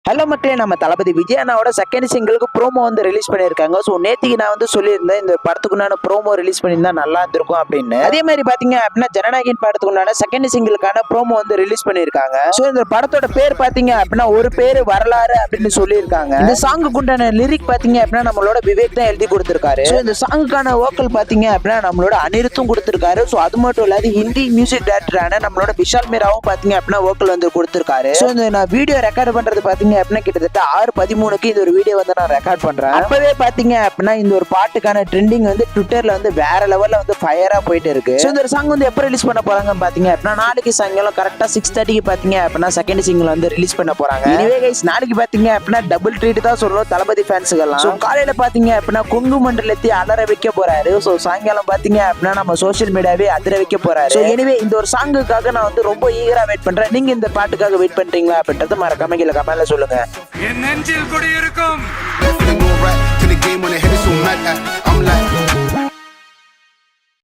Hello மக்களே, நம்ம தளபதி விஜய் அண்ணாவோட செகண்ட் சிங்கிளுக்கு ப்ரோமோ வந்து ரிலீஸ் பண்ணியிருக்காங்க. ஸோ நேற்றுக்கு நான் வந்து சொல்லியிருந்தேன் இந்த படத்துக்குண்டான ப்ரோமோ ரிலீஸ் பண்ணியிருந்தா நல்லா இருந்திருக்கும் அப்படின்னு. அதே மாதிரி பார்த்தீங்க அப்படின்னா ஜனநாயகன் படத்துக்குண்டான செகண்ட் சிங்கிளுக்கான ப்ரோமோ வந்து ரிலீஸ் பண்ணியிருக்காங்க. ஸோ இந்த படத்தோட பேர் பார்த்தீங்க அப்படின்னா ஒரு பேர் வரலாறு அப்படின்னு சொல்லியிருக்காங்க. இந்த சாங்குக்கு உண்டான லிரிக் பார்த்தீங்க அப்படின்னா நம்மளோட விவேக் தான் எழுதி கொடுத்திருக்காரு. ஸோ இந்த சாங்குக்கான வோக்கல் பார்த்தீங்க அப்படின்னா நம்மளோட அனிருத்தும் கொடுத்திருக்காரு. ஸோ அது மட்டும் இல்லாது ஹிந்தி மியூசிக் டைரக்டரான நம்மளோட விஷால் மீராவும் பார்த்தீங்க அப்படின்னா வோக்கல் வந்து கொடுத்திருக்காரு. ஸோ இந்த நான் வீடியோ ரெக்கார்ட் பண்றது பார்த்தீங்க அப்படின்னா கிட்டத்தட்ட 6:13 இந்த ஒரு வீடியோ வந்து நான் ரெக்கார்ட் பண்றேன். அப்பவே பாத்தீங்க அப்படின்னா இந்த ஒரு பாட்டுக்கான ட்ரெண்டிங் வந்து ட்விட்டர்ல வந்து வேற லெவல்ல வந்து ஃபயரா போயிட்டு இருக்கு. சோ இந்த சாங் வந்து எப்ப ரிலீஸ் பண்ண போறாங்க பாத்தீங்க அப்படின்னா நாளைக்கு சாயங்காலம் கரெக்டா 6:30 பாத்தீங்க அப்படின்னா செகண்ட் சிங்கிள் வந்து ரிலீஸ் பண்ண போறாங்க. எனவே கைஸ் நாளைக்கு பாத்தீங்க அப்படின்னா டபுள் ட்ரீட் தான் சொல்லணும் தளபதி ஃபேன்ஸ்கெல்லாம். சோ காலையில பாத்தீங்க அப்படின்னா கொங்கு மண்டலத்தை அலற வைக்க போறாரு. சோ சாயங்காலம் பாத்தீங்க அப்படின்னா நம்ம சோசியல் மீடியாவே அதிர வைக்க போறாரு. சோ எனவே இந்த ஒரு சாங்குக்காக நான் வந்து ரொம்ப ஈகரா வெயிட் பண்றேன். நீங்க இந்த பாட்டுக்காக வெயிட் பண்றீங்களா அப்படின்றது மறக்காம கீழே கமெண்ட்ல சொல்லுங்க. என் நெஞ்சில் குடியிருக்கும்